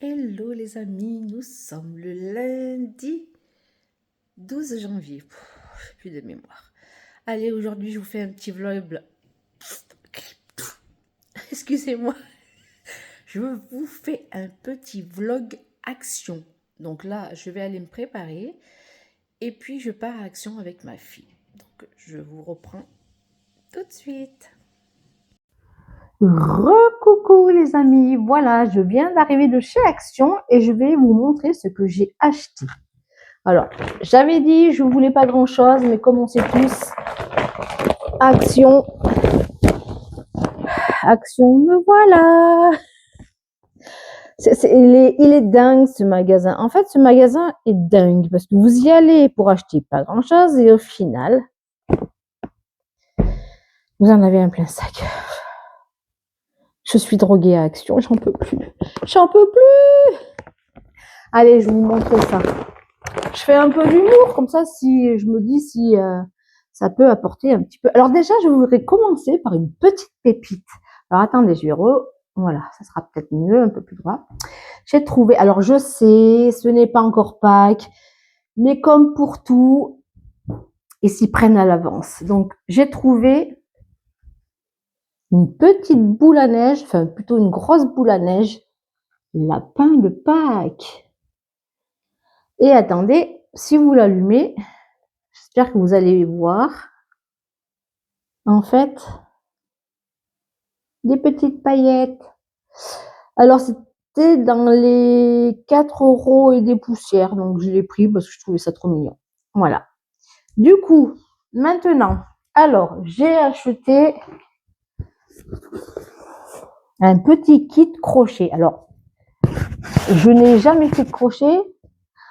Hello les amis, nous sommes le lundi 12 janvier. J'ai plus de mémoire. Allez, aujourd'hui je vous fais un petit vlog. Excusez-moi. Je vous fais un petit vlog action. Donc là, je vais aller me préparer. Et puis je pars à action avec ma fille. Donc je vous reprends tout de suite. Recoucou les amis, voilà, je viens d'arriver de chez Action et je vais vous montrer ce que j'ai acheté. Alors, j'avais dit je voulais pas grand chose, mais comme on sait tous, Action, me voilà. Il est dingue ce magasin. En fait, ce magasin est dingue parce que vous y allez pour acheter pas grand chose et au final, vous en avez un plein sac. Je suis droguée à Action, j'en peux plus. J'en peux plus. Allez, je vous montre ça. Je fais un peu d'humour, comme ça, si je me dis si ça peut apporter un petit peu. Alors déjà, je voudrais commencer par une petite pépite. Alors attendez, je vais voilà, ça sera peut-être mieux, un peu plus droit. J'ai trouvé, alors je sais, ce n'est pas encore Pâques, mais comme pour tout, ils s'y prennent à l'avance. Donc, j'ai trouvé une petite boule à neige, enfin plutôt une grosse boule à neige, lapin de Pâques. Et attendez, si vous l'allumez, j'espère que vous allez voir. En fait, des petites paillettes. Alors, c'était dans les 4 € et des poussières. Donc, je l'ai pris parce que je trouvais ça trop mignon. Voilà. Du coup, maintenant, alors, j'ai acheté un petit kit crochet. Alors, je n'ai jamais fait de crochet.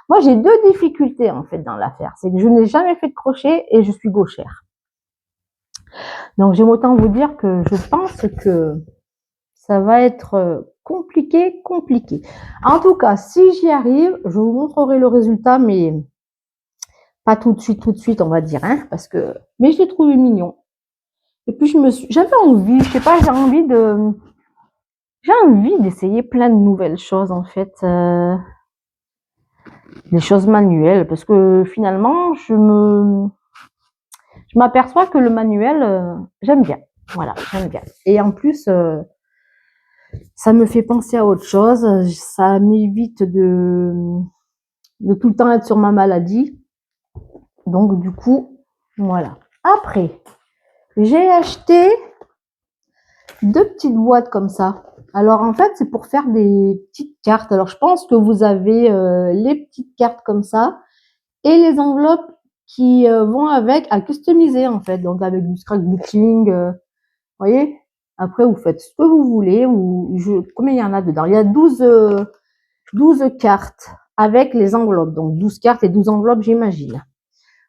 Moi, j'ai deux difficultés, en fait, dans l'affaire. C'est que je n'ai jamais fait de crochet et je suis gauchère. Donc, j'aime autant vous dire que je pense que ça va être compliqué. En tout cas, si j'y arrive, je vous montrerai le résultat, mais pas tout de suite, on va dire, hein, parce que, mais je l'ai trouvé mignon. Et puis j'avais envie, je sais pas, j'ai envie d'essayer plein de nouvelles choses, en fait, des choses manuelles, parce que finalement, je m'aperçois que le manuel, j'aime bien. Voilà, j'aime bien. Et en plus, ça me fait penser à autre chose. Ça m'évite de tout le temps être sur ma maladie. Donc, du coup, voilà. Après, j'ai acheté deux petites boîtes comme ça. Alors, en fait, c'est pour faire des petites cartes. Alors, je pense que vous avez les petites cartes comme ça et les enveloppes qui vont avec à customiser, en fait. Donc, avec du scrapbooking, vous voyez. Après, vous faites ce que vous voulez. Combien il y en a dedans? Il y a 12 cartes avec les enveloppes. Donc, 12 cartes et 12 enveloppes, j'imagine.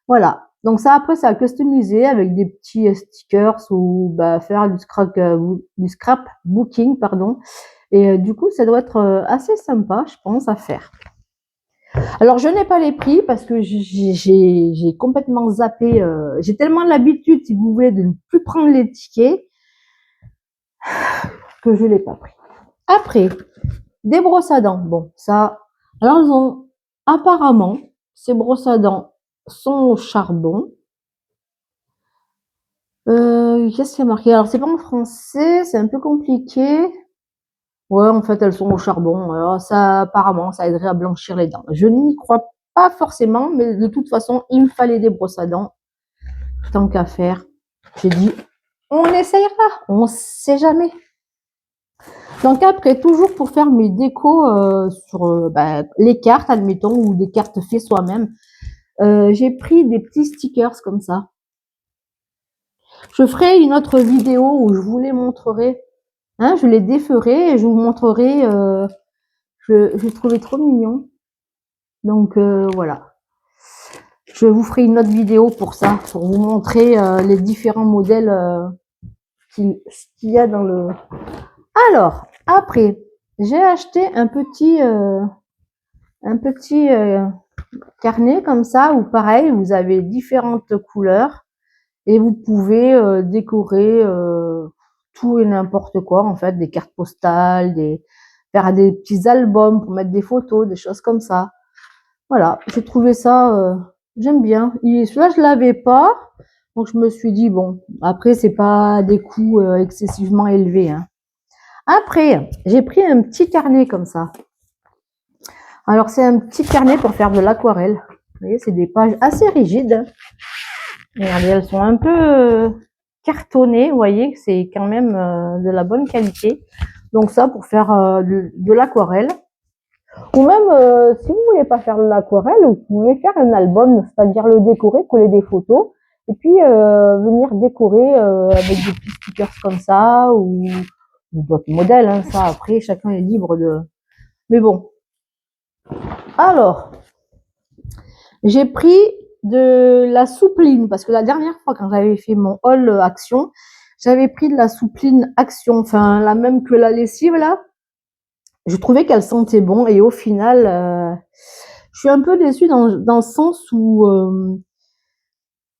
Voilà. Donc ça, après, c'est à customiser avec des petits stickers ou faire du scrapbooking, pardon. Et du coup, ça doit être assez sympa, je pense, à faire. Alors, je n'ai pas les prix parce que j'ai complètement zappé. J'ai tellement l'habitude, si vous voulez, de ne plus prendre les tickets que je l'ai pas pris. Après, des brosses à dents. Bon, ça. Alors, ils ont apparemment ces brosses à dents sont au charbon. Qu'est-ce qu'il y a marqué? Alors, c'est pas en français, c'est un peu compliqué. Ouais, en fait, elles sont au charbon. Alors, ça, apparemment, ça aiderait à blanchir les dents. Je n'y crois pas forcément, mais de toute façon, il me fallait des brosses à dents. Tant qu'à faire, j'ai dit, on essayera, on sait jamais. Donc après, toujours pour faire mes décos sur les cartes, admettons, ou des cartes faites soi-même, j'ai pris des petits stickers comme ça. Je ferai une autre vidéo où je vous les montrerai. Hein, je les déferai et je vous montrerai. Je trouvais trop mignon. Donc voilà. Je vous ferai une autre vidéo pour ça, pour vous montrer les différents modèles qu'il y a dans le. Alors, après, j'ai acheté un petit carnet comme ça, où pareil, vous avez différentes couleurs et vous pouvez décorer tout et n'importe quoi, en fait, des cartes postales, faire des petits albums pour mettre des photos, des choses comme ça. Voilà, j'ai trouvé ça, j'aime bien. Celui-là, je l'avais pas, donc je me suis dit, bon, après, c'est pas des coûts excessivement élevés, hein. Après, j'ai pris un petit carnet comme ça. Alors, c'est un petit carnet pour faire de l'aquarelle. Vous voyez, c'est des pages assez rigides. Regardez, elles sont un peu cartonnées. Vous voyez que c'est quand même de la bonne qualité. Donc ça, pour faire de l'aquarelle. Ou même, si vous voulez pas faire de l'aquarelle, vous pouvez faire un album, c'est-à-dire le décorer, coller des photos, et puis venir décorer avec des petits stickers comme ça, ou d'autres modèles. Hein, ça, après, chacun est libre de... Mais bon. Alors, j'ai pris de la soupline, parce que la dernière fois, quand j'avais fait mon haul Action, j'avais pris de la soupline Action, enfin, la même que la lessive, là. Je trouvais qu'elle sentait bon, et au final, je suis un peu déçue dans le sens où,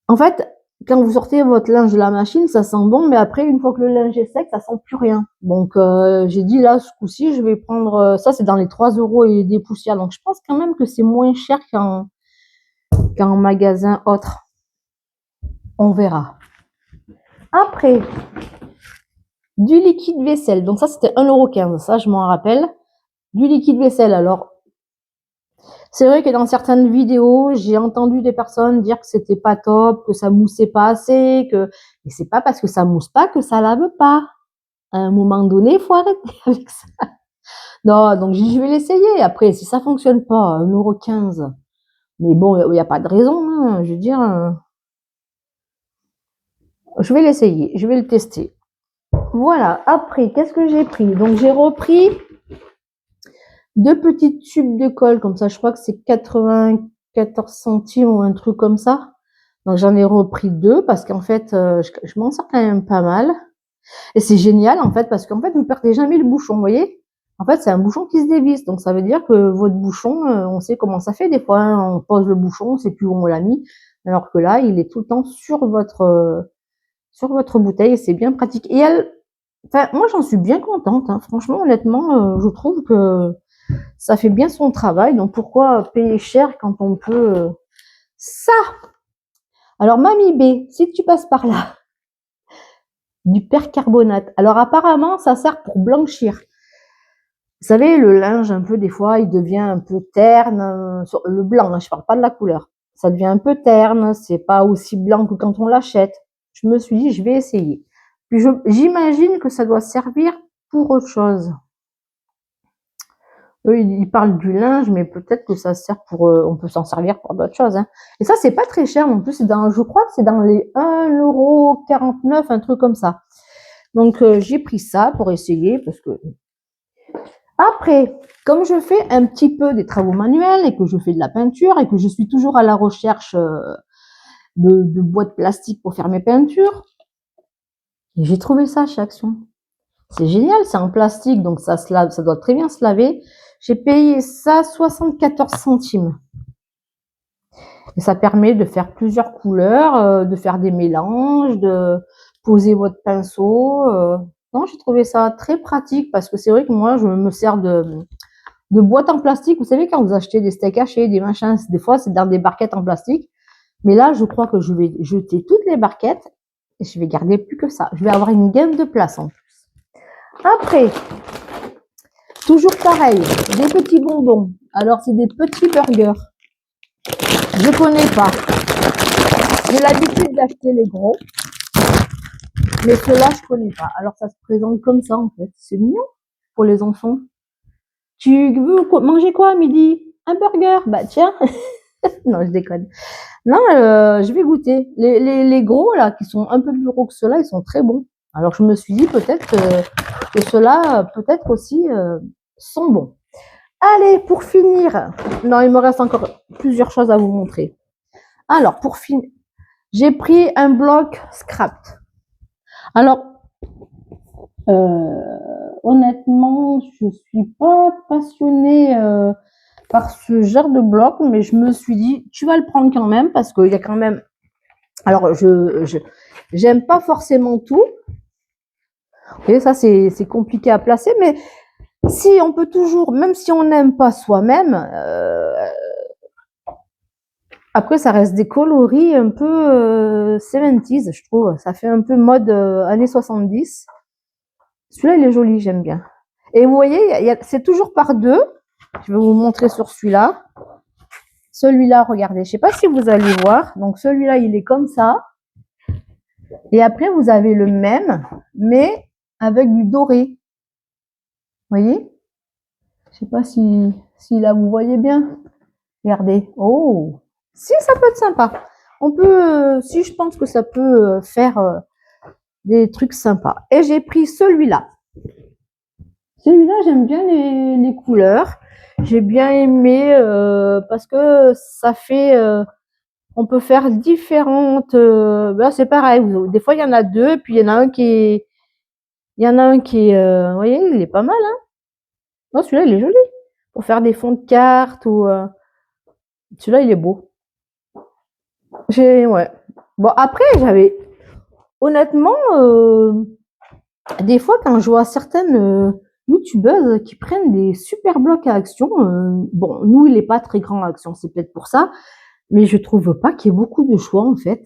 en fait, quand vous sortez votre linge de la machine, ça sent bon, mais après, une fois que le linge est sec, ça sent plus rien. Donc, j'ai dit là, ce coup-ci, je vais prendre, ça c'est dans les 3 € et des poussières. Donc, je pense quand même que c'est moins cher qu'en magasin autre. On verra. Après, du liquide vaisselle. Donc ça, c'était 1,15 €. Ça, je m'en rappelle. Du liquide vaisselle. Alors, c'est vrai que dans certaines vidéos, j'ai entendu des personnes dire que c'était pas top, que ça moussait pas assez, que... Mais c'est pas parce que ça mousse pas que ça lave pas. À un moment donné, il faut arrêter avec ça. Non, donc je vais l'essayer. Après, si ça fonctionne pas, 1,15 €. Mais bon, il n'y a pas de raison, hein. Je veux dire, je vais l'essayer, je vais le tester. Voilà, après, qu'est-ce que j'ai pris? Donc, j'ai repris 2 petites tubes de colle, comme ça, je crois que c'est 94 centimes ou un truc comme ça. Donc, j'en ai repris 2 parce qu'en fait, je m'en sors quand même pas mal. Et c'est génial, en fait, parce qu'en fait, vous perdez jamais le bouchon, vous voyez? En fait, c'est un bouchon qui se dévisse. Donc, ça veut dire que votre bouchon, on sait comment ça fait. Des fois, hein, on pose le bouchon, on sait plus où on l'a mis. Alors que là, il est tout le temps sur votre bouteille. C'est bien pratique. Et enfin, moi, j'en suis bien contente, hein. Franchement, honnêtement, je trouve que ça fait bien son travail. Donc, pourquoi payer cher quand on peut ça? Alors, Mamie B, si tu passes par là, du percarbonate. Alors, apparemment, ça sert pour blanchir. Vous savez, le linge, un peu, des fois, il devient un peu terne. Sur le blanc, hein, je parle pas de la couleur. Ça devient un peu terne. C'est pas aussi blanc que quand on l'achète. Je me suis dit, je vais essayer. Puis, j'imagine que ça doit servir pour autre chose. Eux, ils parlent du linge, mais peut-être que ça sert pour, on peut s'en servir pour d'autres choses, hein. Et ça, c'est pas très cher non plus. Je crois que c'est dans les 1,49 €, un truc comme ça. Donc, j'ai pris ça pour essayer parce que après, comme je fais un petit peu des travaux manuels et que je fais de la peinture et que je suis toujours à la recherche de boîtes plastiques pour faire mes peintures, j'ai trouvé ça chez Action. C'est génial, c'est en plastique, donc ça se lave, ça doit très bien se laver. J'ai payé ça 74 centimes. Et ça permet de faire plusieurs couleurs, de faire des mélanges, de poser votre pinceau. Non, j'ai trouvé ça très pratique parce que c'est vrai que moi, je me sers de boîtes en plastique. Vous savez, quand vous achetez des steaks hachés, des machins, des fois, c'est dans des barquettes en plastique. Mais là, je crois que je vais jeter toutes les barquettes et je vais garder plus que ça. Je vais avoir une gaine de place en plus. Après, toujours pareil, des petits bonbons. Alors, c'est des petits burgers. Je connais pas. J'ai l'habitude d'acheter les gros. Mais ceux-là, je connais pas. Alors, ça se présente comme ça, en fait. C'est mignon pour les enfants. Tu veux manger quoi à midi? Un burger? Bah, tiens. Non, je déconne. Non, je vais goûter. Les gros, là, qui sont un peu plus gros que ceux-là, ils sont très bons. Alors, je me suis dit peut-être que ceux-là, peut-être aussi, sont bons. Allez, pour finir. Non, il me reste encore plusieurs choses à vous montrer. Alors, pour finir, j'ai pris un bloc Scrapped. Alors, honnêtement, je suis pas passionnée par ce genre de bloc, mais je me suis dit, tu vas le prendre quand même parce qu'il y a quand même. Alors, j'aime pas forcément tout. Et ça, c'est compliqué à placer, mais Si on peut toujours, même si on n'aime pas soi-même, après ça reste des coloris un peu 70s, je trouve. Ça fait un peu mode années 70. Celui-là, il est joli, j'aime bien. Et vous voyez, c'est toujours par deux. Je vais vous montrer sur celui-là. Celui-là, regardez, je sais pas si vous allez voir. Donc celui-là, il est comme ça. Et après, vous avez le même, mais avec du doré. Vous voyez? Je sais pas si là vous voyez bien. Regardez. Oh, si ça peut être sympa. On peut, si je pense que ça peut faire des trucs sympas. Et j'ai pris celui-là. Celui-là, j'aime bien les couleurs. J'ai bien aimé parce que ça fait, on peut faire différentes. Ben c'est pareil. Des fois, il y en a deux, puis il y en a un qui est, il y en a un qui est, vous voyez, il est pas mal. Hein. Non, celui-là, il est joli pour faire des fonds de cartes ou. Celui-là, il est beau. Ouais. Bon, après, honnêtement, des fois, quand je vois certaines youtubeuses qui prennent des super blocs à action, bon, nous, il est pas très grand à action, c'est peut-être pour ça, mais je trouve pas qu'il y ait beaucoup de choix, en fait.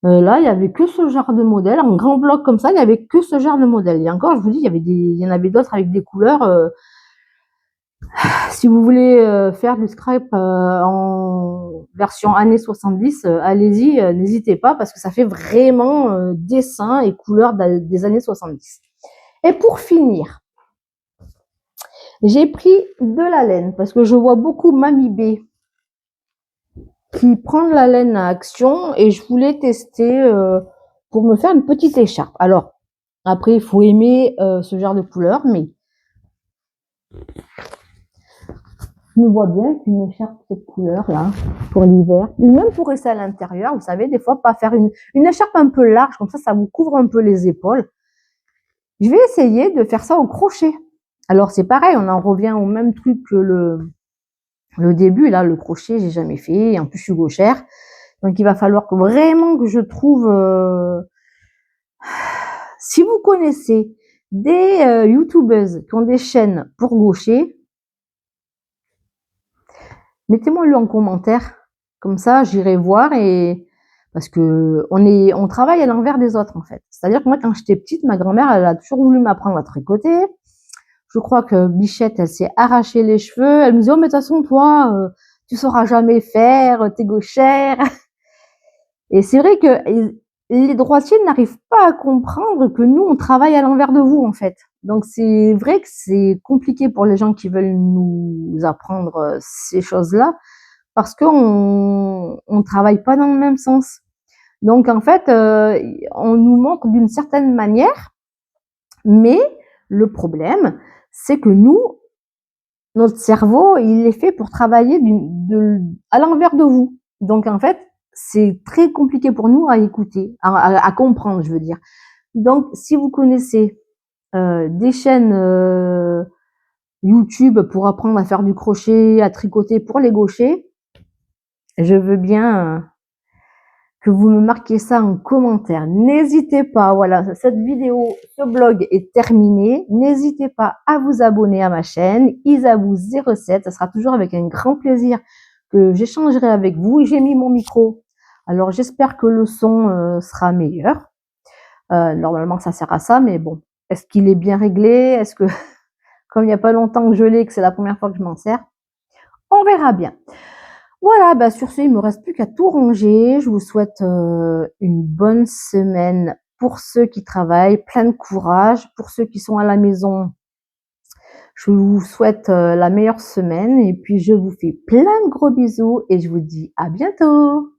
Là, il y avait que ce genre de modèle, en grand bloc comme ça, il y avait que ce genre de modèle. Et encore, je vous dis, il y en avait d'autres avec des couleurs. Si vous voulez faire du scrap en version années 70, allez-y, n'hésitez pas parce que ça fait vraiment dessin et couleur des années 70. Et pour finir, j'ai pris de la laine parce que je vois beaucoup Mamie B qui prend de la laine à action et je voulais tester pour me faire une petite écharpe. Alors, après, il faut aimer ce genre de couleur, mais je me vois bien qu'une écharpe de cette couleur là pour l'hiver, ou même pour rester à l'intérieur, vous savez, des fois pas faire une écharpe un peu large, comme ça vous couvre un peu les épaules. Je vais essayer de faire ça au crochet. Alors c'est pareil, on en revient au même truc que le début, là, le crochet, j'ai jamais fait, et en plus je suis gauchère, donc il va falloir vraiment que je trouve... Si vous connaissez des youtubeuses qui ont des chaînes pour gaucher, mettez-moi-le en commentaire. Comme ça, j'irai voir et parce que on travaille à l'envers des autres en fait. C'est-à-dire que moi, quand j'étais petite, ma grand-mère, elle a toujours voulu m'apprendre à tricoter. Je crois que Bichette, elle s'est arraché les cheveux. Elle me disait, oh, mais de toute façon, toi, tu sauras jamais faire, t'es gauchère. Et c'est vrai que les droitiers n'arrivent pas à comprendre que nous, on travaille à l'envers de vous, en fait. Donc, c'est vrai que c'est compliqué pour les gens qui veulent nous apprendre ces choses-là parce qu'on ne travaille pas dans le même sens. Donc, en fait, on nous montre d'une certaine manière, mais le problème, c'est que nous, notre cerveau, il est fait pour travailler à l'envers de vous. Donc, en fait, c'est très compliqué pour nous à écouter, à comprendre, je veux dire. Donc, si vous connaissez des chaînes YouTube pour apprendre à faire du crochet, à tricoter pour les gauchers, je veux bien que vous me marquiez ça en commentaire. N'hésitez pas, voilà, cette vidéo, ce blog est terminé. N'hésitez pas à vous abonner à ma chaîne, Isabou07. Ça sera toujours avec un grand plaisir que j'échangerai avec vous. J'ai mis mon micro, alors j'espère que le son sera meilleur. Normalement, ça sert à ça, mais bon, est-ce qu'il est bien réglé? Est-ce que, comme il n'y a pas longtemps que je l'ai, que c'est la première fois que je m'en sers, on verra bien. Voilà, bah sur ce, il me reste plus qu'à tout ranger. Je vous souhaite une bonne semaine pour ceux qui travaillent, plein de courage. Pour ceux qui sont à la maison, je vous souhaite la meilleure semaine et puis je vous fais plein de gros bisous et je vous dis à bientôt.